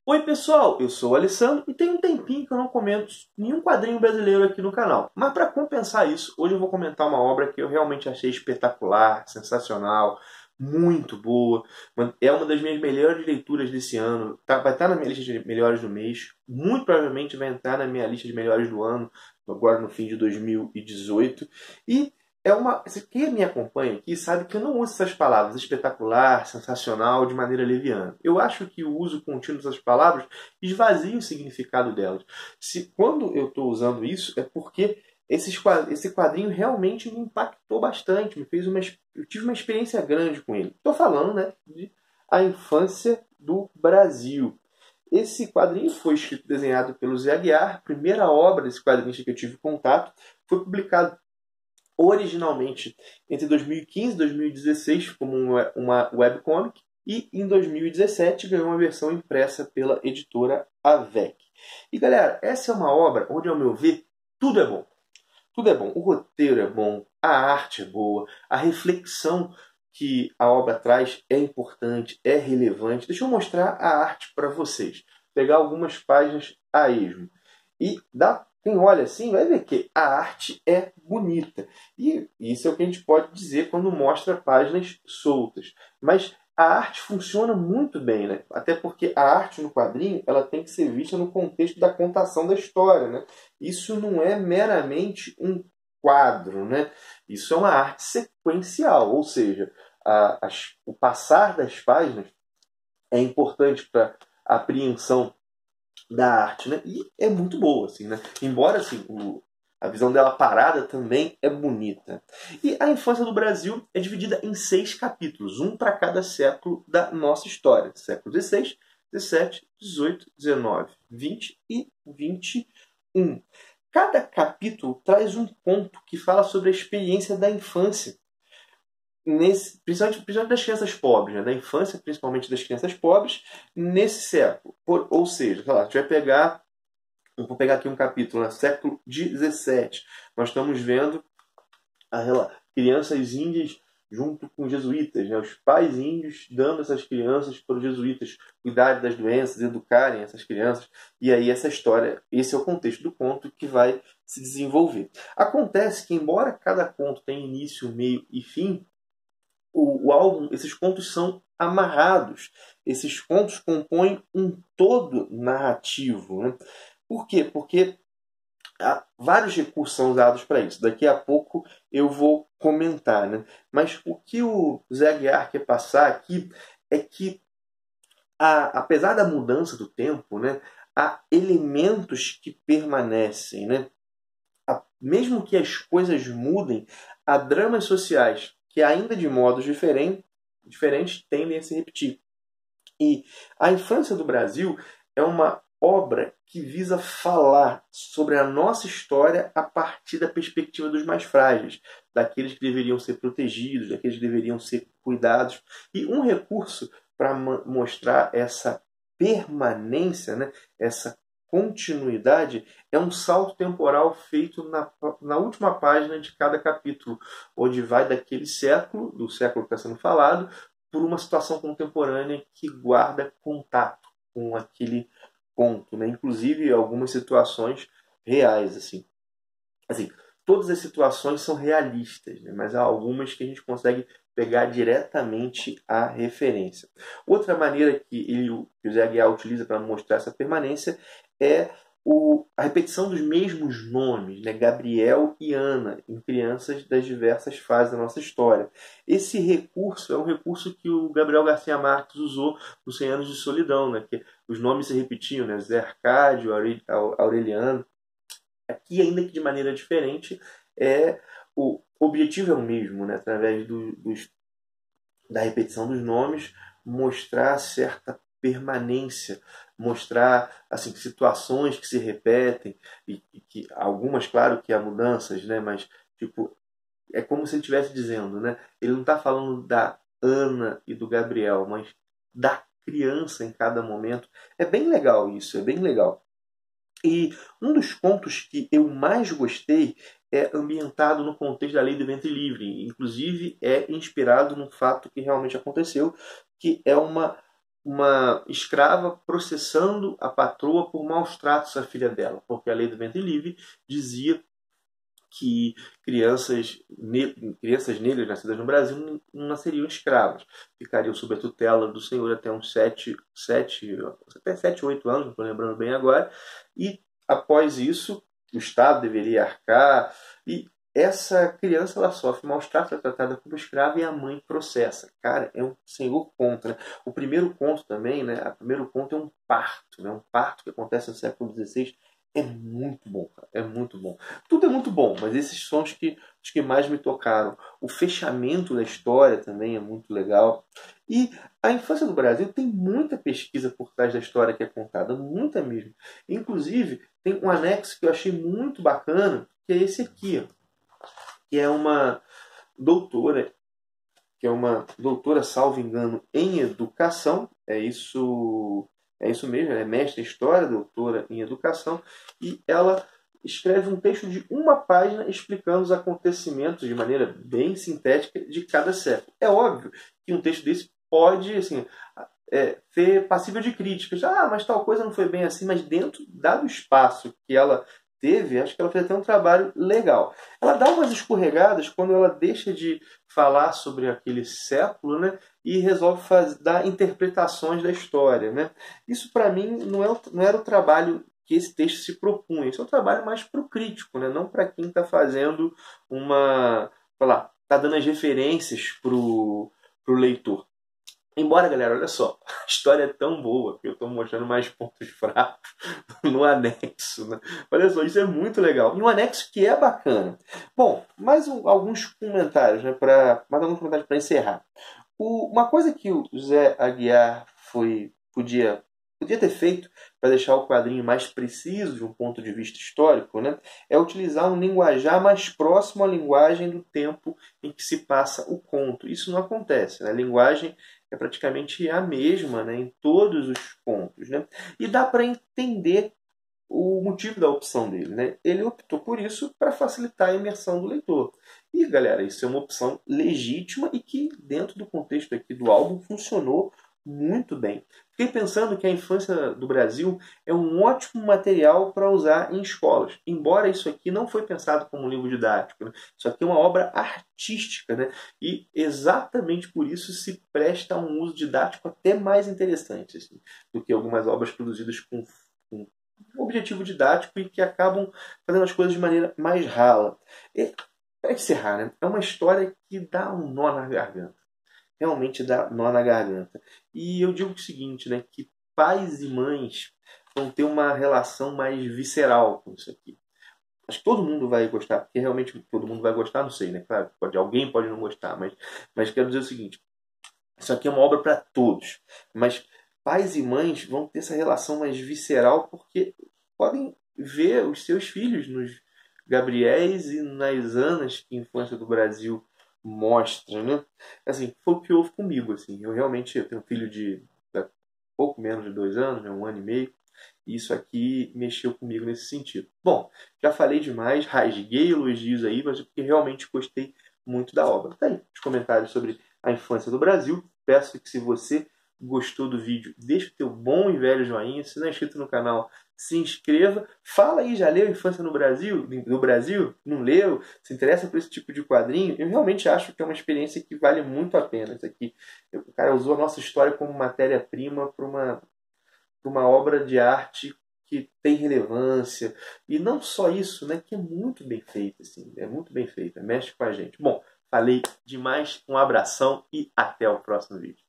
Oi pessoal, eu sou o Alessandro e tem um tempinho que eu não comento nenhum quadrinho brasileiro aqui no canal. Mas para compensar isso, hoje eu vou comentar uma obra que eu realmente achei espetacular, sensacional, muito boa. É uma das minhas melhores leituras desse ano. Vai estar na minha lista de melhores do mês. Muito provavelmente vai entrar na minha lista de melhores do ano, agora no fim de 2018. E quem me acompanha aqui sabe que eu não uso essas palavras espetacular, sensacional, de maneira leviana. Eu acho que o uso contínuo dessas palavras esvazia o significado delas. Quando eu estou usando isso, é porque esse quadrinho realmente me impactou bastante, eu tive uma experiência grande com ele. Estou falando, né, de A Infância do Brasil. Esse quadrinho foi escrito e desenhado pelo Zé Aguiar, a primeira obra desse quadrinista que eu tive contato, foi publicado originalmente entre 2015 e 2016 como uma webcomic e em 2017 ganhou uma versão impressa pela editora Avec. E galera, essa é uma obra onde, ao meu ver, tudo é bom. Tudo é bom. O roteiro é bom, a arte é boa, a reflexão que a obra traz é importante, é relevante. Deixa eu mostrar a arte para vocês. Pegar algumas páginas a esmo. E quem olha assim vai ver que a arte é bonita. E isso é o que a gente pode dizer quando mostra páginas soltas. Mas a arte funciona muito bem, né? Até porque a arte no quadrinho ela tem que ser vista no contexto da contação da história, né? Isso não é meramente um quadro, né? Isso é uma arte sequencial, ou seja, o passar das páginas é importante para a apreensão da arte, né? E é muito boa, assim, né? Embora, assim, a visão dela parada também é bonita. E a infância do Brasil é dividida em 6 capítulos, um para cada século da nossa história. Século XVI, XVII, XVIII, XIX, XX e XXI. Cada capítulo traz um ponto que fala sobre a experiência da infância. Principalmente das crianças pobres, né? Da infância, principalmente das crianças pobres, nesse século. Ou seja, sei lá, a gente vai pegar, vou pegar aqui um capítulo, né? Século XVII. Nós estamos vendo crianças índias junto com jesuítas, né? Os pais índios dando essas crianças para os jesuítas cuidarem das doenças, educarem essas crianças. E aí essa história, esse é o contexto do conto que vai se desenvolver. Acontece que, embora cada conto tenha início, meio e fim, o álbum, esses contos são amarrados. Esses contos compõem um todo narrativo. Né? Por quê? Porque vários recursos são usados para isso. Daqui a pouco eu vou comentar. Né? Mas o que o Zé Aguiar quer passar aqui é que, apesar da mudança do tempo, né, há elementos que permanecem. Né? Mesmo que as coisas mudem, há dramas sociais que, ainda de modos diferentes, tendem a se repetir. E A Infância do Brasil é uma obra que visa falar sobre a nossa história a partir da perspectiva dos mais frágeis, daqueles que deveriam ser protegidos, daqueles que deveriam ser cuidados. E um recurso para mostrar essa permanência, né, essa continuidade, é um salto temporal feito na última página de cada capítulo, onde vai daquele século, do século que está sendo falado, por uma situação contemporânea que guarda contato com aquele ponto, né? Inclusive algumas situações reais, assim, todas as situações são realistas, né? Mas há algumas que a gente consegue pegar diretamente a referência. Outra maneira que o José Aguiar utiliza para mostrar essa permanência é a repetição dos mesmos nomes, né? Gabriel e Ana, em crianças das diversas fases da nossa história. Esse recurso é um recurso que o Gabriel Garcia Marques usou nos 100 Anos de Solidão, né? Que os nomes se repetiam, né? Zé Arcádio, Aureliano. Aqui, ainda que de maneira diferente, o objetivo é o mesmo, né? Através da repetição dos nomes, mostrar certa permanência, mostrar assim, situações que se repetem, e que algumas, claro, que há mudanças, né? Mas tipo, é como se ele estivesse dizendo, né? Ele não está falando da Ana e do Gabriel, mas da criança em cada momento. É bem legal isso, é bem legal. E um dos contos que eu mais gostei é ambientado no contexto da Lei do Ventre Livre. Inclusive, é inspirado num fato que realmente aconteceu, que é uma uma escrava processando a patroa por maus tratos à filha dela, porque a lei do ventre livre dizia que crianças negras nascidas no Brasil não nasceriam escravas, ficariam sob a tutela do senhor até uns 8 anos, não estou lembrando bem agora, e após isso o Estado deveria arcar, e essa criança ela sofre maus tratos, é tratada como escrava e a mãe processa. Cara, é um senhor conto, né? O primeiro conto também, né? O primeiro conto é um parto, né? Um parto que acontece no século XVI. É muito bom, cara. É muito bom. Tudo é muito bom, mas esses são os que mais me tocaram. O fechamento da história também é muito legal. E a infância do Brasil tem muita pesquisa por trás da história que é contada, muita mesmo. Inclusive, tem um anexo que eu achei muito bacana, que é esse aqui, ó, que é uma doutora, salvo engano, em educação. É isso mesmo, ela é mestre em História, doutora em Educação, e ela escreve um texto de uma página explicando os acontecimentos de maneira bem sintética de cada século. É óbvio que um texto desse pode assim, ser passível de críticas. Mas tal coisa não foi bem assim, mas dentro, dado o espaço que ela teve, acho que ela fez até um trabalho legal. Ela dá umas escorregadas quando ela deixa de falar sobre aquele século, né, e resolve dar interpretações da história, né? Isso, para mim, não era o trabalho que esse texto se propunha. Isso é um trabalho mais para o crítico, né? Não para quem está fazendo está dando as referências para o leitor. Embora, galera, olha só, a história é tão boa que eu estou mostrando mais pontos fracos no anexo, né? Olha só, isso é muito legal. E um anexo que é bacana. Bom, alguns comentários, né, mais alguns comentários para encerrar. Uma coisa que o Zé Aguiar podia ter feito para deixar o quadrinho mais preciso de um ponto de vista histórico, né, é utilizar um linguajar mais próximo à linguagem do tempo em que se passa o conto. Isso não acontece, né? A linguagem é praticamente a mesma, né, em todos os contos, né? E dá para entender o motivo da opção dele, né? Ele optou por isso para facilitar a imersão do leitor. E, galera, isso é uma opção legítima e que, dentro do contexto aqui do álbum, funcionou muito bem. Fiquei pensando que a infância do Brasil é um ótimo material para usar em escolas. Embora isso aqui não foi pensado como um livro didático, né? Isso aqui é uma obra artística, né? E exatamente por isso se presta a um uso didático até mais interessante assim, do que algumas obras produzidas com um objetivo didático e que acabam fazendo as coisas de maneira mais rala. Para encerrar, né? É uma história que dá um nó na garganta. Realmente dá nó na garganta. E eu digo o seguinte, né? Que pais e mães vão ter uma relação mais visceral com isso aqui. Acho que todo mundo vai gostar, porque realmente todo mundo vai gostar, não sei, né? Claro, alguém pode não gostar, mas quero dizer o seguinte: isso aqui é uma obra para todos. Mas pais e mães vão ter essa relação mais visceral porque podem ver os seus filhos nos Gabriéis e nas Anas que a infância do Brasil mostra, né? Assim, foi o que houve comigo, assim. Eu tenho um filho de pouco menos de 2 anos, né? 1 ano e meio, e isso aqui mexeu comigo nesse sentido. Bom, já falei demais, rasguei elogios aí, mas é porque realmente gostei muito da obra. Tá aí os comentários sobre a infância do Brasil. Peço que, se você gostou do vídeo, deixe o teu bom e velho joinha. Se não é inscrito no canal, se inscreva. Fala aí, já leu Infância no Brasil? No Brasil? Não leu? Se interessa por esse tipo de quadrinho? Eu realmente acho que é uma experiência que vale muito a pena. Isso aqui, o cara usou a nossa história como matéria-prima para uma obra de arte que tem relevância. E não só isso, né, que é muito bem feita, assim, é muito bem feita, mexe com a gente. Bom, falei demais, um abração e até o próximo vídeo.